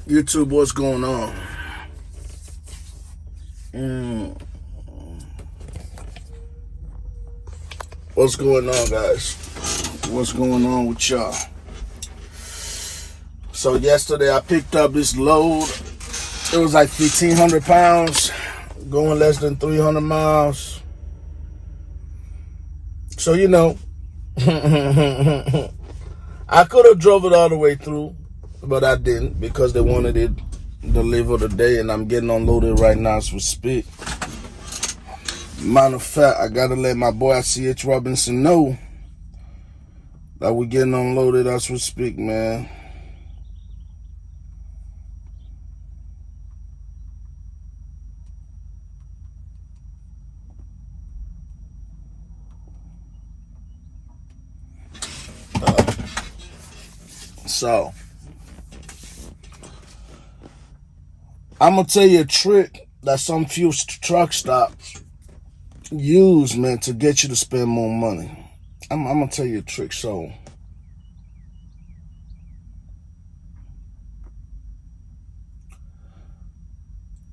YouTube, what's going on? What's going on, guys? What's going on with y'all? So yesterday I picked up this load. It was like 1,500 pounds, going less than 300 miles. So, you know, I could have drove it all the way through, but I didn't because they wanted it delivered today, and I'm getting unloaded right now as we speak. Matter of fact, I gotta let my boy C.H. Robinson know that we're getting unloaded as we speak, man. So, I'm gonna tell you a trick that some few truck stops use, man, to get you to spend more money. I'm gonna tell you a trick. So,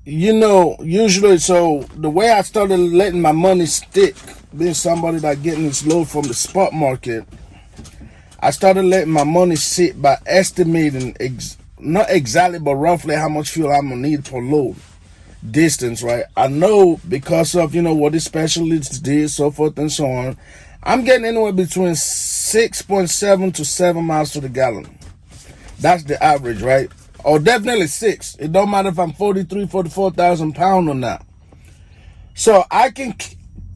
you know, usually, so the way I started letting my money stick, being somebody that getting this load from the spot market, I started letting my money sit by estimating, not exactly, but roughly how much fuel I'm gonna need per load. Distance, right? I know because of, you know, what the specialists did, so forth and so on, I'm getting anywhere between 6.7 to 7 miles to the gallon. That's the average, right? Or definitely 6. It don't matter if I'm 44,000 pounds or not. So I can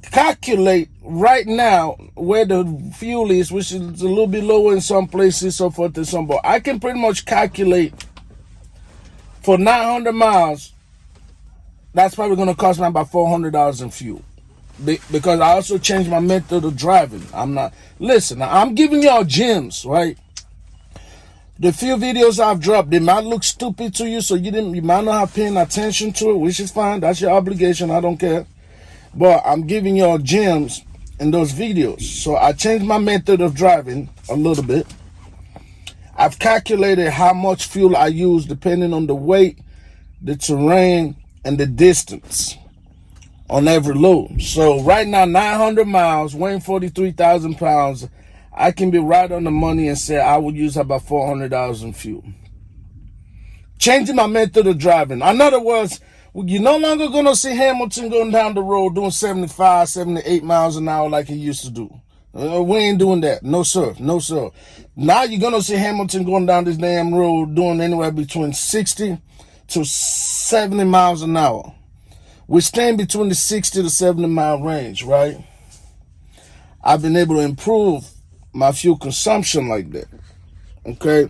calculate right now where the fuel is, which is a little bit lower in some places, so forth and so on. But I can pretty much calculate for 900 miles, that's probably going to cost me about $400 in fuel. Because I also changed my method of driving. Listen, I'm giving y'all gems, right? The few videos I've dropped, they might look stupid to you, so you might not have paying attention to it, which is fine. That's your obligation. I don't care. But I'm giving y'all gems in those videos. So I changed my method of driving a little bit. I've calculated how much fuel I use depending on the weight, the terrain, and the distance on every load. So right now, 900 miles, weighing 43,000 pounds, I can be right on the money and say I would use about $400 in fuel. Changing my method of driving. In other words, you're no longer going to see Hamilton going down the road doing 75, 78 miles an hour like he used to do. We ain't doing that. No, sir. No, sir. Now you're going to see Hamilton going down this damn road doing anywhere between 60 to 70 miles an hour. We're staying between the 60 to 70 mile range, right? I've been able to improve my fuel consumption like that, okay?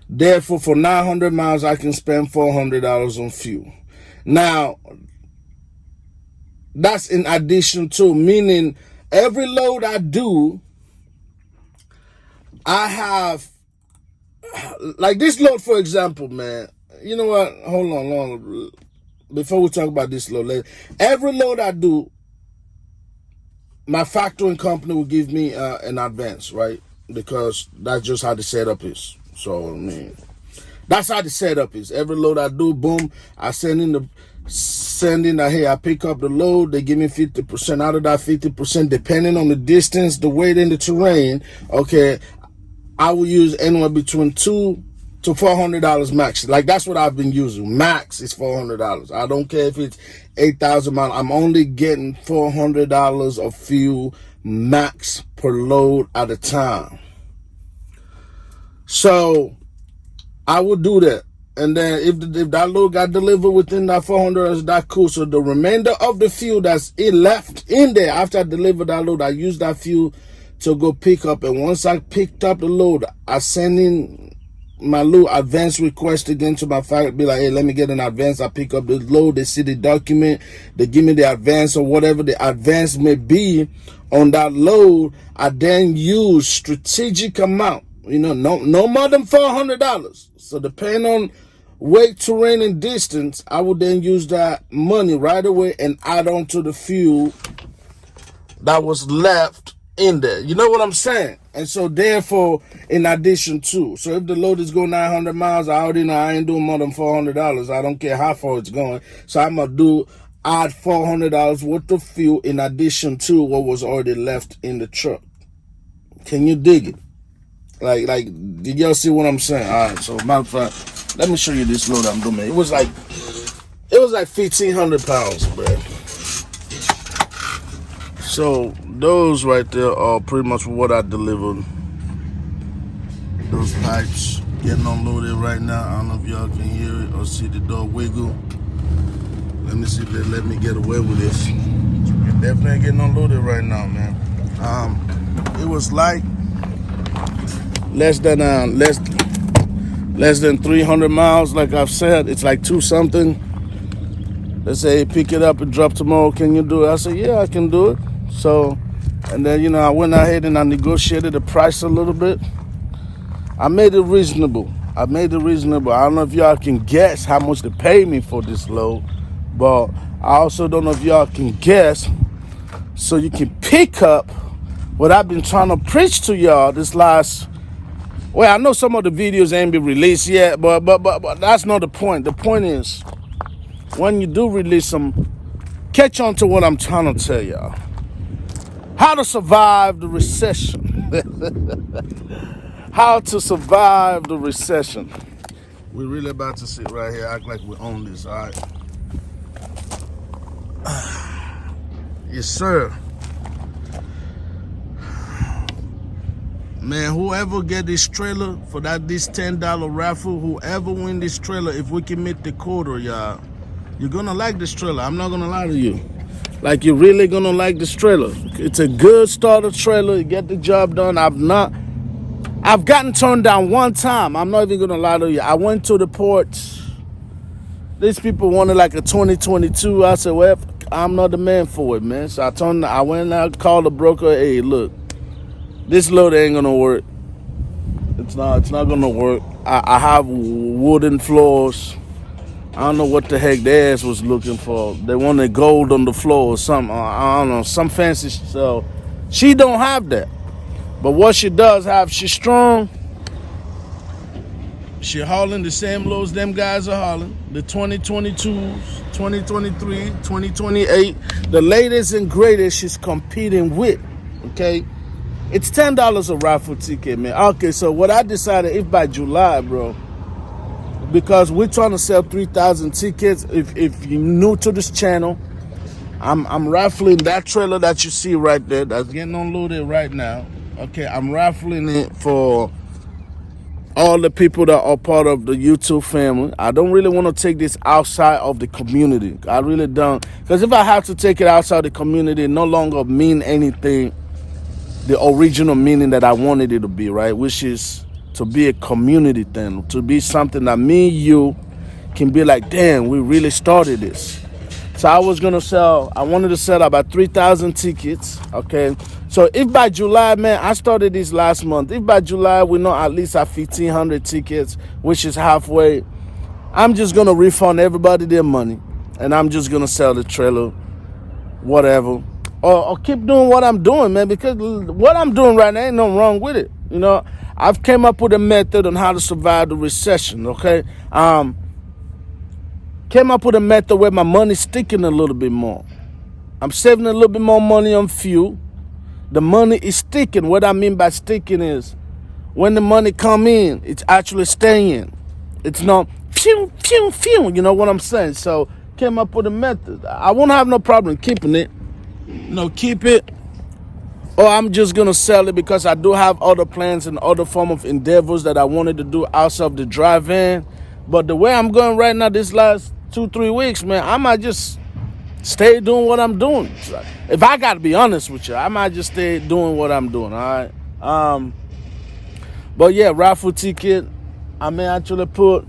Therefore, for 900 miles, I can spend $400 on fuel. Now, that's in addition to, meaning every load I do, I have, like this load, for example, man. You know what? Hold on. Before we talk about this load, every load I do, my factoring company will give me an advance, right? Because that's just how the setup is. So, I mean, that's how the setup is. Every load I do, boom, I send in that, hey, I pick up the load, they give me 50%. Out of that 50%, depending on the distance, the weight, and the terrain, okay, I will use anywhere between $200 to $400 max. Like, that's what I've been using. Max is $400. I don't care if it's 8,000 miles. I'm only getting $400 of fuel max per load at a time. So I would do that. And then if that load got delivered within that $400, that's cool. So the remainder of the fuel that's left in there after I deliver that load, I use that fuel to go pick up. And once I picked up the load, I send in my little advance request again to my factory, be like, hey, let me get an advance. I pick up the load, they see the document, they give me the advance or whatever the advance may be on that load. I then use strategic amount, you know, no more than $400. So depending on weight, terrain, and distance, I would then use that money right away and add on to the fuel that was left in there. You know what I'm saying? And so therefore, in addition to, so if the load is going 900 miles, I already know I ain't doing more than $400. I don't care how far it's going. So I'm going to add $400 worth of fuel in addition to what was already left in the truck. Can you dig it? Like, did y'all see what I'm saying? All right, so matter of fact, let me show you this load I'm doing. It was like 1,500 pounds, bro. So those right there are pretty much what I delivered. Those pipes getting unloaded right now. I don't know if y'all can hear it or see the door wiggle. Let me see if they let me get away with this. It's definitely getting unloaded right now, man. It was like less than 300 miles. Like I've said, it's like 2 something. They say pick it up and drop tomorrow. Can you do it? I said, yeah, I can do it. So, and then, you know, I went ahead and I negotiated the price a little bit. I made it reasonable. I don't know if y'all can guess how much they pay me for this load, but I also don't know if y'all can guess so you can pick up what I've been trying to preach to y'all this last, well, I know some of the videos ain't been released yet, but that's not the point. The point is, when you do release them, catch on to what I'm trying to tell y'all. How to survive the recession. How to survive the recession. We're really about to sit right here, act like we own this, all right? Yes, sir. Man, whoever get this trailer for this $10 raffle, whoever win this trailer, if we can meet the quota, y'all, you're gonna like this trailer. I'm not gonna lie to you. Like, you're really gonna like this trailer. It's a good starter trailer. You get the job done. I've gotten turned down one time. I'm not even gonna lie to you. I went to the port. These people wanted like a 2022. I said, well, I'm not the man for it, man. So I went and I called the broker. Hey, look, this load ain't gonna work. It's not gonna work. I have wooden floors. I don't know what the heck their ass was looking for. They wanted gold on the floor or something. I don't know, some fancy. So she don't have that. But what she does have, she's strong. She hauling the same loads them guys are hauling. The 2022s, 2023, 2028. The latest and greatest she's competing with, okay? It's $10 a raffle ticket, man. Okay, so what I decided, if by July, bro, because we're trying to sell 3,000 tickets. If you're new to this channel, I'm raffling that trailer that you see right there that's getting unloaded right now. Okay, I'm raffling it for all the people that are part of the YouTube family. I don't really want to take this outside of the community. I really don't. Because if I have to take it outside the community, it no longer mean anything, the original meaning that I wanted it to be, right? Which is to be a community thing, to be something that me and you can be like, damn, we really started this. So I wanted to sell about 3,000 tickets, okay? So if by July, man, I started this last month. If by July we know at least have 1,500 tickets, which is halfway, I'm just gonna refund everybody their money, and I'm just gonna sell the trailer, whatever. Or keep doing what I'm doing, man, because what I'm doing right now ain't nothing wrong with it. You know, I've came up with a method on how to survive the recession, okay? Came up with a method where my money's sticking a little bit more. I'm saving a little bit more money on fuel. The money is sticking. What I mean by sticking is when the money come in, it's actually staying. It's not pew, pew, pew. You know what I'm saying? So came up with a method. I won't have no problem keeping it. No, keep it. Or I'm just going to sell it because I do have other plans and other form of endeavors that I wanted to do outside of the drive-in. But the way I'm going right now, this last 2-3 weeks, man, I might just stay doing what I'm doing. If I got to be honest with you, I might just stay doing what I'm doing, all right? But yeah, raffle ticket, I may actually put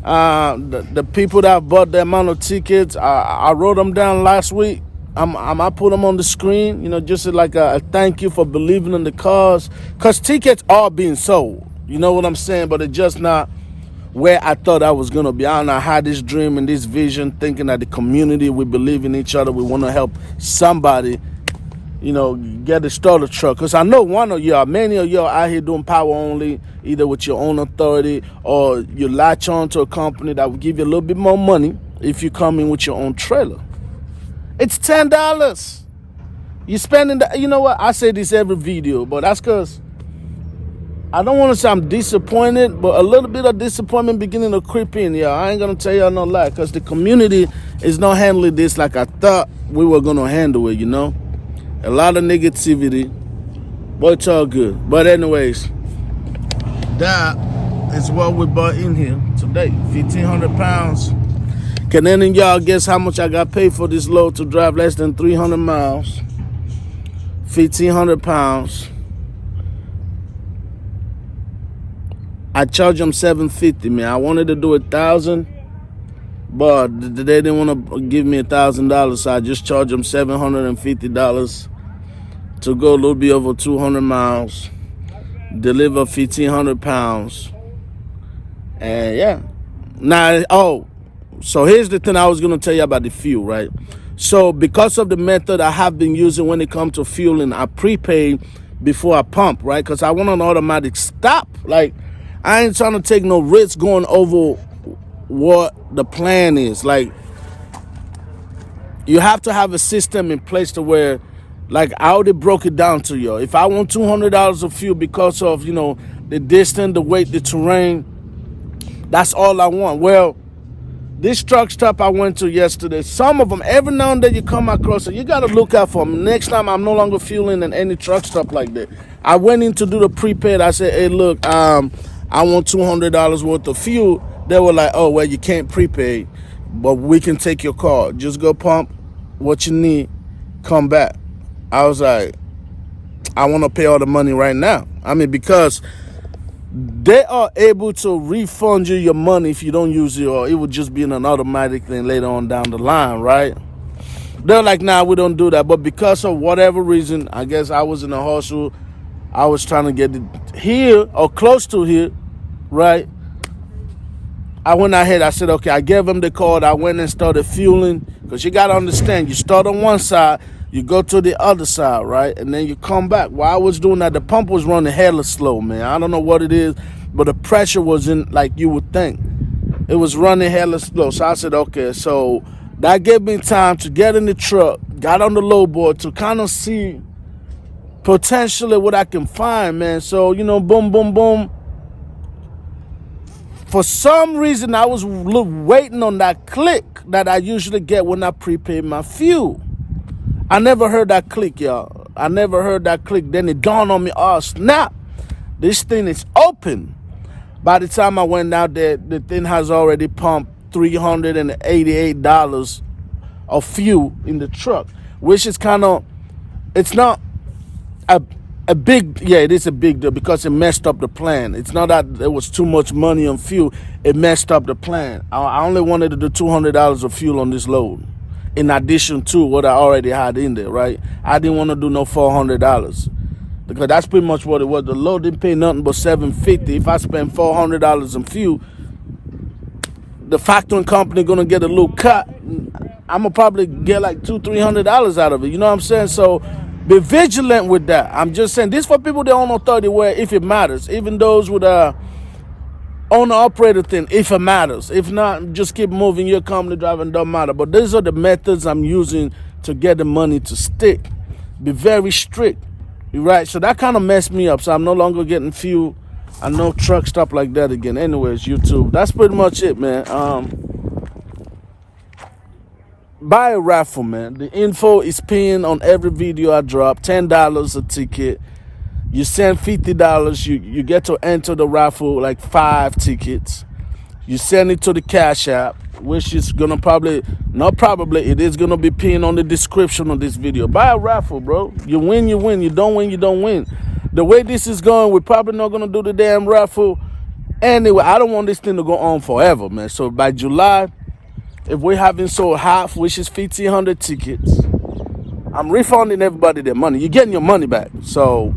the people that bought the amount of tickets, I wrote them down last week. I put them on the screen, you know, just like a thank you for believing in the cause. Because tickets are being sold, you know what I'm saying? But it's just not where I thought I was going to be. I don't know, I had this dream and this vision, thinking that the community, we believe in each other. We want to help somebody, you know, get a starter truck. Because I know one of y'all, many of y'all out here doing power only, either with your own authority or you latch on to a company that will give you a little bit more money if you come in with your own trailer. It's $10. You're spending the, you know what? I say this every video, but that's because I don't want to say I'm disappointed, but a little bit of disappointment beginning to creep in, y'all. I ain't going to tell y'all no lie, because the community is not handling this like I thought we were going to handle it, you know? A lot of negativity, but it's all good. But anyways, that is what we bought in here today. 1,500 pounds. Can any of y'all guess how much I got paid for this load to drive less than 300 miles? 1,500 pounds. I charged them $750, man. I wanted to do 1,000, but they didn't want to give me $1,000, so I just charged them $750 to go a little bit over 200 miles, deliver 1,500 pounds, and yeah. Now, so here's the thing I was gonna tell you about the fuel, right? So because of the method I have been using when it comes to fueling, I prepay before I pump, right? Because I want an automatic stop. Like, I ain't trying to take no risk going over what the plan is. Like, you have to have a system in place to where, like, I already broke it down to you. If I want $200 of fuel because of, you know, the distance, the weight, the terrain, that's all I want. Well, this truck stop I went to yesterday, some of them, every now and then you come across it, you got to look out for them. Next time I'm no longer fueling in any truck stop like that. I went in to do the prepaid. I said, hey, look, I want $200 worth of fuel. They were like, oh, well, you can't prepay, but we can take your car. Just go pump what you need, come back. I was like, I want to pay all the money right now. I mean, because they are able to refund you your money if you don't use it, or it would just be in an automatic thing later on down the line, right? They're like, nah, we don't do that. But because of whatever reason, I guess I was in a hustle. I was trying to get it here or close to here, right? I went ahead, I said, okay, I gave them the card. I went and started fueling, because you got to understand, you start on one side, you go to the other side, right? And then you come back. While I was doing that, the pump was running hella slow, man. I don't know what it is, but the pressure wasn't like you would think. It was running hella slow. So I said, okay, so that gave me time to get in the truck, got on the low board to kind of see potentially what I can find, man. So, you know, boom, boom, boom. For some reason, I was waiting on that click that I usually get when I prepay my fuel. I never heard that click, y'all. I never heard that click. Then it dawned on me, oh, snap. This thing is open. By the time I went out there, the thing has already pumped $388 of fuel in the truck, which is kind of, it's not a big, yeah, it is a big deal because it messed up the plan. It's not that there was too much money on fuel. It messed up the plan. I only wanted to do $200 of fuel on this load, in addition to what I already had in there, right? I didn't want to do no $400 because that's pretty much what it was. The load didn't pay nothing but $750. If I spend $400 in fuel, the factoring company gonna get a little cut. I'm gonna probably get like $200-300 out of it. You know what I'm saying? So be vigilant with that. I'm just saying this for people that own authority, where if it matters, even those with owner operator thing, if it matters. If not, just keep moving your company driving, don't matter. But these are the methods I'm using to get the money to stick. Be very strict, right? So that kind of messed me up. So I'm no longer getting fuel. I know truck stop like that again. Anyways, YouTube, that's pretty much it, man. Buy a raffle, man. The info is pinned on every video I drop. $10 a ticket. You send $50, you get to enter the raffle, like 5 tickets. You send it to the Cash App, which is gonna it is gonna be pinned on the description of this video. Buy a raffle, bro. You win, you win. You don't win, you don't win. The way this is going, we're probably not gonna do the damn raffle. Anyway, I don't want this thing to go on forever, man. So by July, if we haven't sold half, which is 1,500 tickets, I'm refunding everybody their money. You're getting your money back. So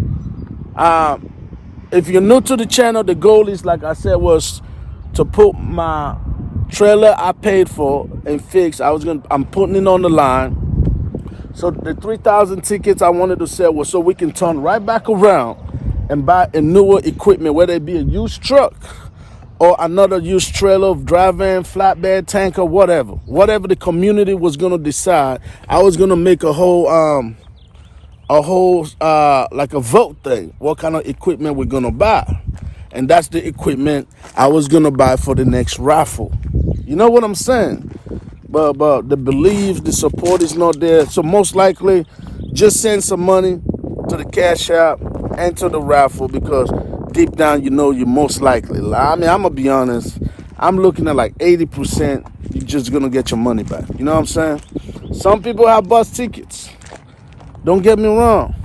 if you're new to the channel, the goal is, like I said, was to put my trailer I paid for and fix. I'm putting it on the line. So the 3,000 tickets I wanted to sell was so we can turn right back around and buy a newer equipment, whether it be a used truck or another used trailer, dry van, flatbed, tanker, whatever. Whatever the community was gonna decide, I was gonna make a whole like a vote thing. What kind of equipment we're gonna buy, and that's the equipment I was gonna buy for the next raffle. You know what I'm saying? But the belief, the support is not there. So most likely, just send some money to the Cash App and to the raffle, because deep down you know you're most likely. I mean, I'm gonna be honest. I'm looking at like 80%. You're just gonna get your money back. You know what I'm saying? Some people have bus tickets. Don't get me wrong.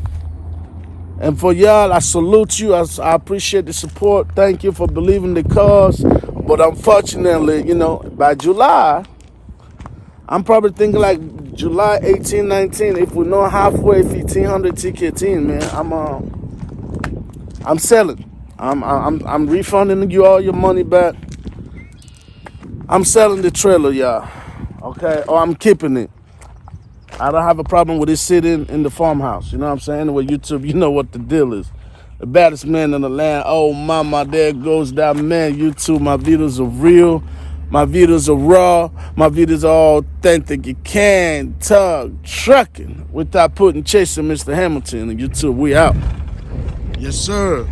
And for y'all, I salute you. I appreciate the support. Thank you for believing the cause. But unfortunately, you know, by July, I'm probably thinking like July 18, 19. If we're not halfway 1,500 tickets in, man, I'm selling. I'm refunding you all your money back. I'm selling the trailer, y'all. Okay, or I'm keeping it. I don't have a problem with it sitting in the farmhouse. You know what I'm saying? Anyway, YouTube, you know what the deal is. The baddest man in the land. Oh, mama, there goes that man. YouTube, my videos are real. My videos are raw. My videos are authentic. You can't tug trucking without putting Chasing Mr. Hamilton. And YouTube, we out. Yes, sir.